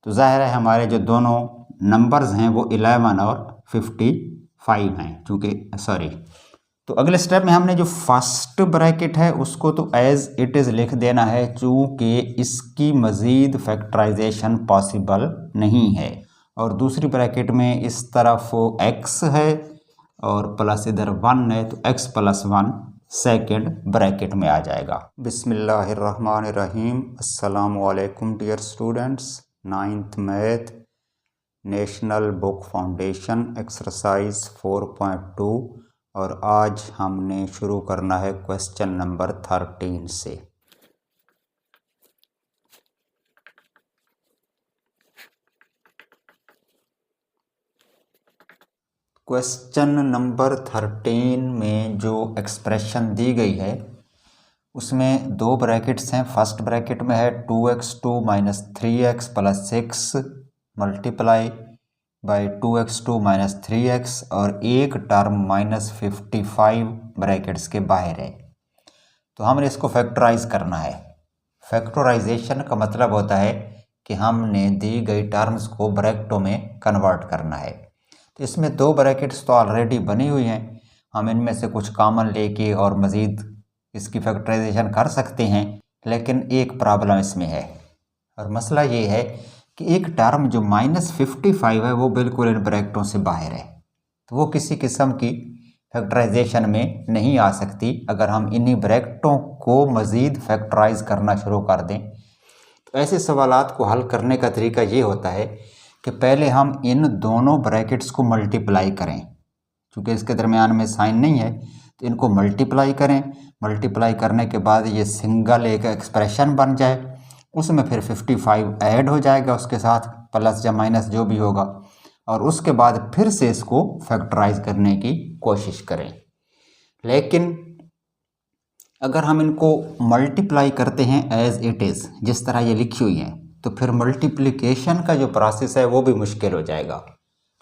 तो जाहिर है हमारे जो दोनों नंबर्स हैं वो 11 और 55 हैं, चूँकि तो अगले स्टेप में हमने जो फर्स्ट ब्रैकेट है उसको तो एज इट इज़ लिख देना है, चूँकि इसकी मज़ीद फैक्टराइजेशन पॉसिबल नहीं है। और दूसरी ब्रैकेट में इस तरफ x है और प्लस इधर 1 है, तो x + 1 सेकेंड ब्रैकेट में आ जाएगा। बिस्मिल्लाहिर्रहमानिर्रहीम। अस्सलामु अलैकुम dear students. 9th math national book foundation exercise 4.2 और आज हमने शुरू करना है क्वेश्चन नंबर 13 से। क्वेश्चन नंबर 13 में जो एक्सप्रेशन दी गई है उसमें दो ब्रैकेट्स हैं। फर्स्ट ब्रैकेट में है 2x2 - 3x + 6 multiply by 2x2 - 3x और एक टर्म -55 ब्रैकेट्स के बाहर है। तो हमने इसको फैक्टराइज करना है। फैक्टराइजेशन का मतलब होता है कि हमने दी गई टर्म्स को ब्रैकेटों में कन्वर्ट करना है। तो इसमें दो ब्रैकेट्स तो ऑलरेडी बनी हुई हैं, हम इनमें से कुछ कॉमन लेके और मज़ीद इसकी फैक्टराइजेशन कर सकते हैं, लेकिन एक प्रॉब्लम इसमें है और मसला ये है कि एक टर्म जो -55 है वो बिल्कुल इन ब्रैकेटों से बाहर है, तो वो किसी किस्म की फैक्टराइजेशन में नहीं आ सकती। अगर हम इन्हीं ब्रैकेटों को मज़ीद फैक्टराइज करना शुरू कर दें तो ऐसे सवालात को हल करने का तरीका ये होता है कि पहले हम इन दोनों ब्रैकेट्स को मल्टीप्लाई करें। चूँकि इसके दरमियान में साइन नहीं है तो इनको मल्टीप्लाई करें। मल्टीप्लाई करने के बाद ये सिंगल एक एक्सप्रेशन बन जाए, उसमें फिर 55 ऐड हो जाएगा उसके साथ, प्लस या माइनस जो भी होगा, और उसके बाद फिर से इसको फैक्टराइज करने की कोशिश करें। लेकिन अगर हम इनको मल्टीप्लाई करते हैं एज इट इज़ जिस तरह ये लिखी हुई हैं, तो फिर मल्टीप्लिकेशन का जो प्रोसेस है वो भी मुश्किल हो जाएगा,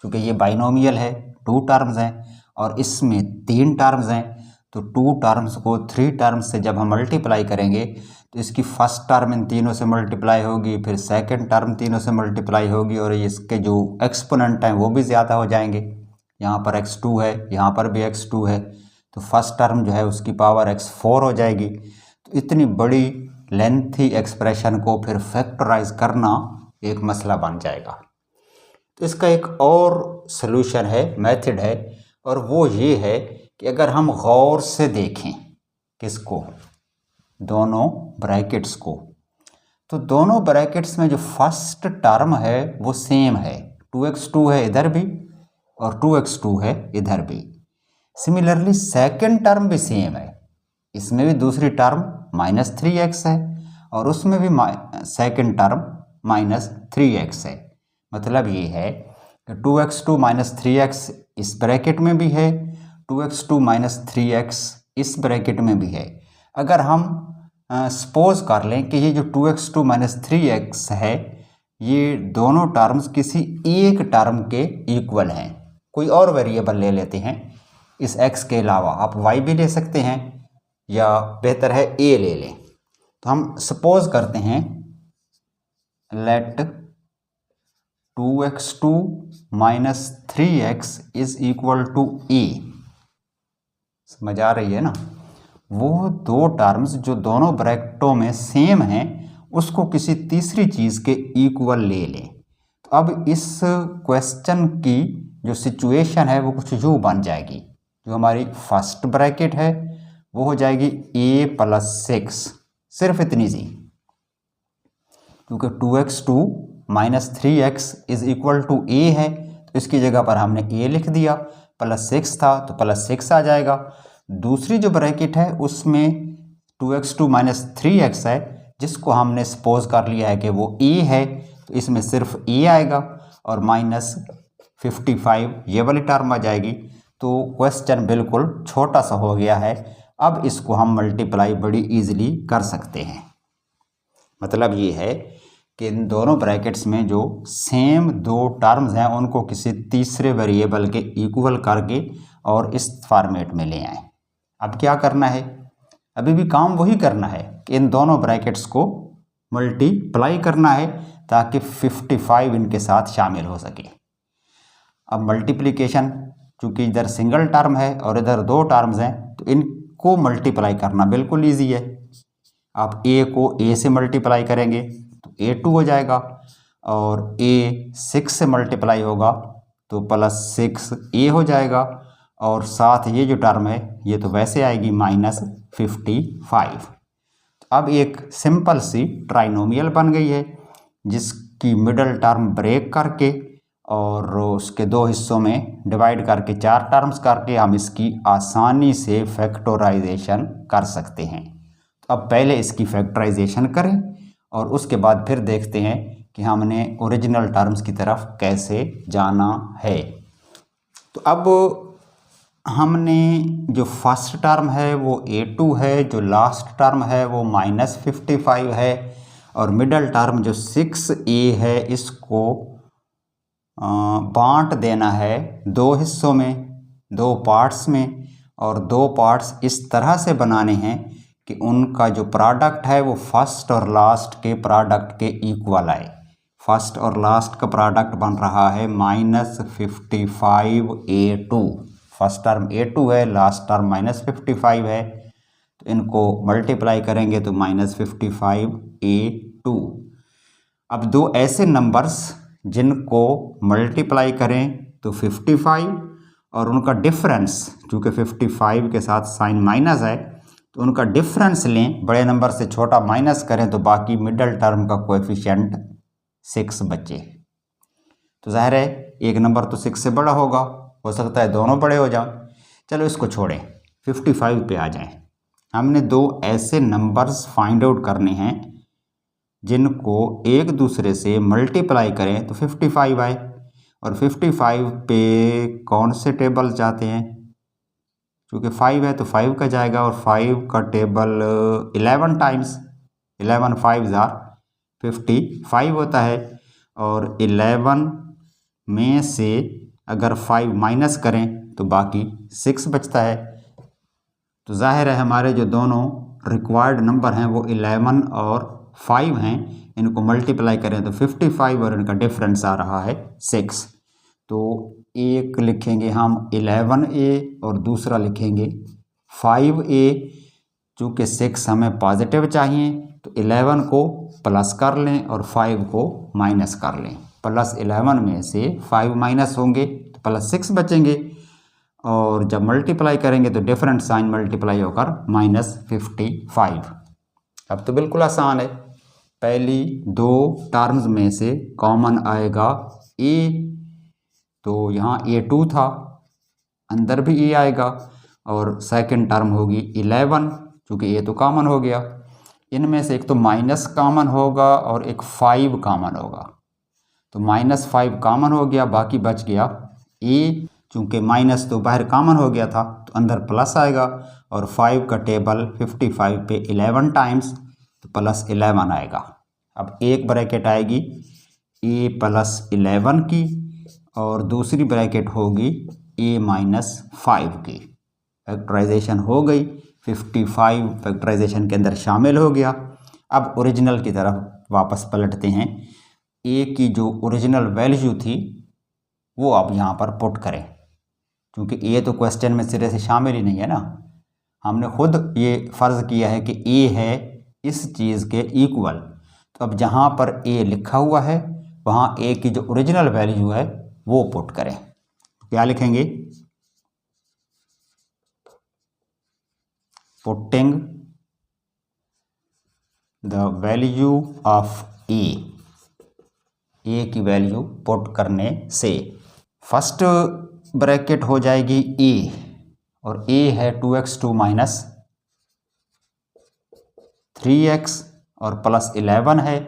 क्योंकि ये बाइनोमियल है, 2 टर्म्स हैं और इसमें 3 टर्म्स हैं। तो 2 टर्म्स को 3 टर्म्स से जब हम मल्टीप्लाई करेंगे तो इसकी फर्स्ट टर्म इन तीनों से मल्टीप्लाई होगी, फिर सेकंड टर्म तीनों से मल्टीप्लाई होगी और इसके जो एक्सपोनेंट हैं वो भी ज़्यादा हो जाएंगे। यहाँ पर x2 है, यहाँ पर भी x2 है, तो फर्स्ट टर्म जो है उसकी पावर x4 हो जाएगी। तो इतनी बड़ी लेंथी एक्सप्रेशन को फिर फैक्टराइज करना एक मसला बन जाएगा। तो इसका एक और सलूशन है, मेथड है, और वो ये है कि अगर हम गौर से देखें किसको, दोनों ब्रैकेट्स को, तो दोनों ब्रैकेट्स में जो फर्स्ट टर्म है वो सेम है। 2x2 है इधर भी और 2x2 है इधर भी। सिमिलरली सेकंड टर्म भी सेम है, इसमें भी दूसरी टर्म -3x है और उसमें भी सेकंड टर्म -3x है। मतलब ये है कि 2x2 - 3x इस ब्रैकेट में भी है, 2x2 - 3x इस ब्रैकेट में भी है। अगर हम सपोज कर लें कि ये जो 2x2 - 3x है ये दोनों टर्म्स किसी एक टर्म के इक्वल हैं, कोई और वेरिएबल ले लेते हैं इस x के अलावा, आप y भी ले सकते हैं या बेहतर है a ले लें। तो हम सपोज करते हैं let 2x2 - 3x is equal to a। समझ आ रही है ना? वो दो टर्म्स जो दोनों ब्रैकेटों में सेम हैं उसको किसी तीसरी चीज़ के इक्वल ले लें। तो अब इस क्वेश्चन की जो सिचुएशन है वो कुछ यूँ बन जाएगी, जो हमारी फर्स्ट ब्रैकेट है वो हो जाएगी a + 6, सिर्फ इतनी सी, क्योंकि 2x2 - 3x is equal to a है तो इसकी जगह पर हमने a लिख दिया, +6 था तो +6 आ जाएगा। दूसरी जो ब्रैकेट है उसमें 2x2 - 3x है जिसको हमने सपोज कर लिया है कि वो a है, तो इसमें सिर्फ a आएगा और -55 ये वाली टर्म आ जाएगी। तो क्वेश्चन बिल्कुल छोटा सा हो गया है। अब इसको हम मल्टीप्लाई बड़ी इजीली कर सकते हैं। मतलब ये है कि इन दोनों ब्रैकेट्स में जो सेम दो टर्म्स हैं उनको किसी तीसरे वेरिएबल के इक्वल करके और इस फॉर्मेट में ले आएं। अब क्या करना है, अभी भी काम वही करना है कि इन दोनों ब्रैकेट्स को मल्टीप्लाई करना है ताकि 55 इनके साथ शामिल हो सके। अब मल्टीप्लिकेशन, चूँकि इधर सिंगल टर्म है और इधर दो टर्म्स हैं, तो इनको मल्टीप्लाई करना बिल्कुल ईजी है। आप a को a से मल्टीप्लाई करेंगे तो a2 हो जाएगा, और a 6 से मल्टीप्लाई होगा तो +6a हो जाएगा, और साथ ये जो टर्म है ये तो वैसे आएगी -55। अब एक सिंपल सी ट्राइनोमियल बन गई है जिसकी मिडल टर्म ब्रेक करके और उसके दो हिस्सों में डिवाइड करके 4 टर्म्स करके हम इसकी आसानी से फैक्टराइजेशन कर सकते हैं। तो अब पहले इसकी फैक्टराइजेशन करें और उसके बाद फिर देखते हैं कि हमने ओरिजिनल टर्म्स की तरफ कैसे जाना है। तो अब हमने जो फर्स्ट टर्म है वो a2 है, जो लास्ट टर्म है वो -55 है, और मिडल टर्म जो 6a है इसको बांट देना है दो हिस्सों में, दो पार्ट्स में, और दो पार्ट्स इस तरह से बनाने हैं कि उनका जो प्रोडक्ट है वो फर्स्ट और लास्ट के प्रोडक्ट के इक्वल आए। फर्स्ट और लास्ट का प्रोडक्ट बन रहा है -55a2। फर्स्ट टर्म a2 है, लास्ट टर्म -55 है, तो इनको मल्टीप्लाई करेंगे तो -55a2। अब दो ऐसे नंबर्स जिनको मल्टीप्लाई करें तो 55, और उनका डिफरेंस, चूँकि 55 के साथ साइन माइनस है तो उनका डिफरेंस लें, बड़े नंबर से छोटा माइनस करें तो बाकी मिडल टर्म का कोएफिशिएंट 6 बचे। तो जाहिर है एक नंबर तो 6 से बड़ा होगा, हो सकता है दोनों बड़े हो जाएं। चलो इसको छोड़ें, 55 पे आ जाएं। हमने दो ऐसे नंबर्स फाइंड आउट करने हैं जिनको एक दूसरे से मल्टीप्लाई करें तो 55 आए, और 55 पे कौन से टेबल चाहते हैं? क्योंकि 5 है तो 5 का जाएगा, और 5 का टेबल 11 टाइम्स, 11 5 आर 55 होता है, और 11 में से अगर 5 माइनस करें तो बाकी 6 बचता है। तो जाहिर है हमारे जो दोनों रिक्वायर्ड नंबर हैं वो 11 और 5 हैं, इनको मल्टीप्लाई करें तो 55 और इनका डिफरेंस आ रहा है 6। तो एक लिखेंगे हम 11a और दूसरा लिखेंगे 5a। चूँकि 6 हमें पॉजिटिव चाहिए तो 11 को प्लस कर लें और 5 को माइनस कर लें। +11 में से 5 माइनस होंगे तो +6 बचेंगे, और जब मल्टीप्लाई करेंगे तो डिफरेंट साइन मल्टीप्लाई होकर -55। अब तो बिल्कुल आसान है, पहली दो टर्म्स में से कॉमन आएगा a, तो यहाँ a2 था, अंदर भी a आएगा, और सेकंड टर्म होगी 11, क्योंकि a तो कॉमन हो गया। इनमें से एक तो माइनस कॉमन होगा और एक 5 कॉमन होगा, तो -5 कॉमन हो गया, बाकी बच गया a। चूँकि माइनस तो बाहर कॉमन हो गया था तो अंदर प्लस आएगा, और 5 का टेबल 55 पे 11 टाइम्स तो +11 आएगा। अब एक ब्रैकेट आएगी a +11 की, और दूसरी ब्रैकेट होगी a -5 की। फैक्टराइजेशन हो गई, 55 फैक्टराइजेशन के अंदर शामिल हो गया। अब ओरिजिनल की तरफ वापस पलटते हैं। a की जो ओरिजिनल वैल्यू थी वो आप यहाँ पर पुट करें, क्योंकि a तो क्वेश्चन में सिरे से शामिल ही नहीं है ना। हमने खुद ये फ़र्ज़ किया है कि a है इस चीज़ के इक्वल, तो अब जहाँ पर a लिखा हुआ है वहाँ a की जो ओरिजिनल वैल्यू है वो पुट करें। क्या लिखेंगे? Putting the value of a की वैल्यू पुट करने से फर्स्ट ब्रैकेट हो जाएगी a, और a है 2x2 - 3x, और +11 है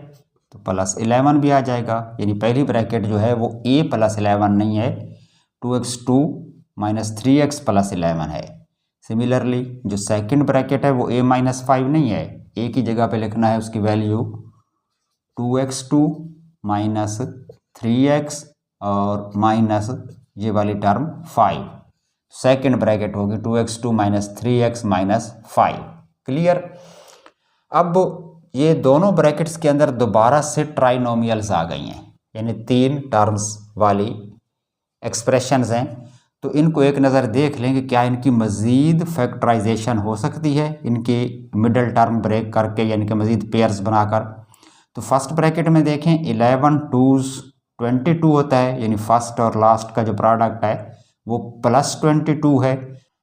तो +11 भी आ जाएगा। यानी पहली ब्रैकेट जो है वो a +11 नहीं है, 2x2 - 3x +11 है। सिमिलरली जो सेकंड ब्रैकेट है वो a -5 नहीं है, a की जगह पे लिखना है उसकी वैल्यू 2x2 - 3x और माइनस ये वाली टर्म 5। सेकंड ब्रैकेट होगी 2x2 - 3x - 5। क्लियर? अब ये दोनों ब्रैकेट्स के अंदर दोबारा से ट्राइनोमियल्स आ गई हैं, यानी 3 टर्म्स वाली एक्सप्रेशंस हैं। तो इनको एक नज़र देख लें कि क्या इनकी मज़ीद फैक्टराइजेशन हो सकती है, इनके मिडल टर्म ब्रेक करके, यानी कि मज़ीद पेयर्स बनाकर। तो फर्स्ट ब्रैकेट में देखें 11 2s 22 होता है, यानी फर्स्ट और लास्ट का जो प्रोडक्ट है वो +22 है।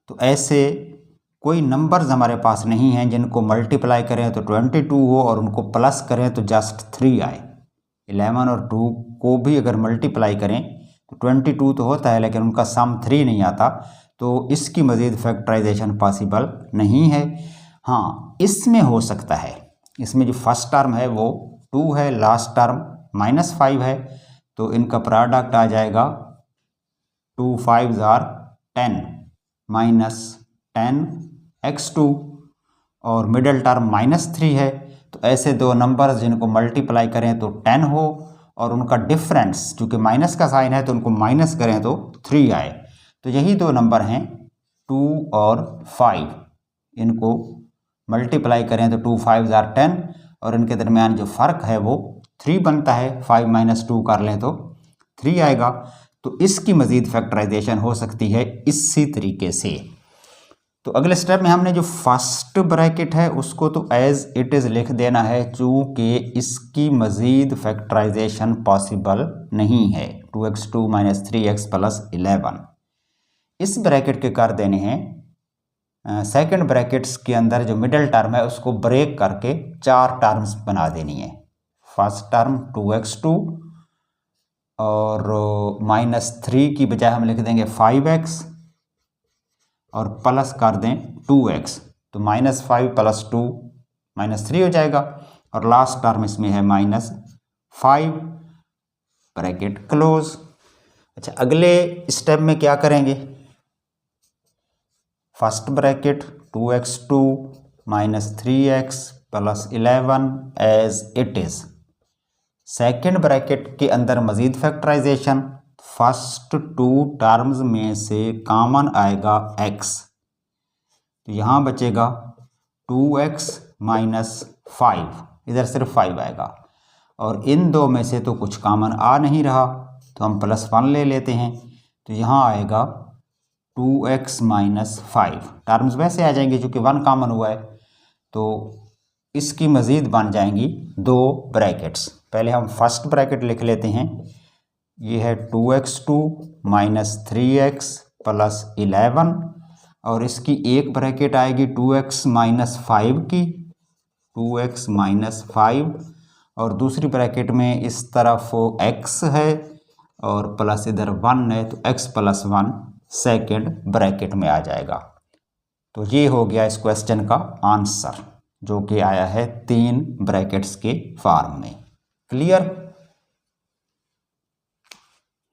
तो ऐसे कोई नंबर्स हमारे पास नहीं हैं जिनको मल्टीप्लाई करें तो 22 हो और उनको प्लस करें तो जस्ट 3 आए। 11 और 2 को भी अगर मल्टीप्लाई करें तो 22 तो होता है, लेकिन उनका सम 3 नहीं आता, तो इसकी मज़ीद फैक्टराइजेशन पॉसिबल नहीं है। हाँ, इसमें हो सकता है, इसमें जो फर्स्ट टर्म है वो 2 है, लास्ट टर्म -5 है, तो इनका प्रोडक्ट आ जाएगा 2 5s are 10 -10x2 और मिडल टर्म -3 है। तो ऐसे दो नंबर्स जिनको मल्टीप्लाई करें तो 10 हो और उनका डिफरेंस चूँकि माइनस का साइन है तो उनको माइनस करें तो 3 आए। तो यही दो नंबर हैं 2 और 5, इनको मल्टीप्लाई करें तो 2 5s are 10 और इनके दरमियान जो फ़र्क है वो 3 बनता है। 5 - 2 कर लें तो 3 आएगा। तो इसकी मज़ीद फैक्टराइजेशन हो सकती है इसी तरीके से। तो अगले स्टेप में हमने जो फर्स्ट ब्रैकेट है उसको तो एज इट इज़ लिख देना है, चूँकि इसकी मज़ीद फैक्टराइजेशन पॉसिबल नहीं है। 2x2 - 3x + 11 इस ब्रैकेट के कर देने हैं। सेकंड ब्रैकेट्स के अंदर जो मिडल टर्म है उसको ब्रेक करके 4 टर्म्स बना देनी है। फर्स्ट टर्म 2x2 और -3 की बजाय हम लिख देंगे 5x और प्लस कर दें 2x, तो -5 + 2 -3 हो जाएगा और लास्ट टर्म इसमें है -5, ब्रैकेट क्लोज। अच्छा, अगले स्टेप में क्या करेंगे? First bracket 2x2 - 3x + 11 as it is. Second bracket के अंदर मज़ीद फैक्टराइजेशन, फर्स्ट 2 टर्म्स में से कॉमन आएगा x, तो यहाँ बचेगा 2x - 5, इधर सिर्फ 5 आएगा और इन दो में से तो कुछ कॉमन आ नहीं रहा तो हम +1 ले लेते हैं, तो यहाँ आएगा 2x - 5। टर्म्स वैसे आ जाएंगे क्योंकि 1 कॉमन हुआ है, तो इसकी मज़ीद बन जाएंगी 2 ब्रैकेट्स। पहले हम फर्स्ट ब्रैकेट लिख लेते हैं, ये है 2x2 - 3x + 11 और इसकी एक ब्रैकेट आएगी 2x - 5 की, 2x - 5 और दूसरी ब्रैकेट में इस तरफ x है और प्लस इधर 1 है, तो x + 1 सेकेंड ब्रैकेट में आ जाएगा। तो ये हो गया इस क्वेश्चन का आंसर, जो कि आया है 3 ब्रैकेट्स के फॉर्म में। क्लियर?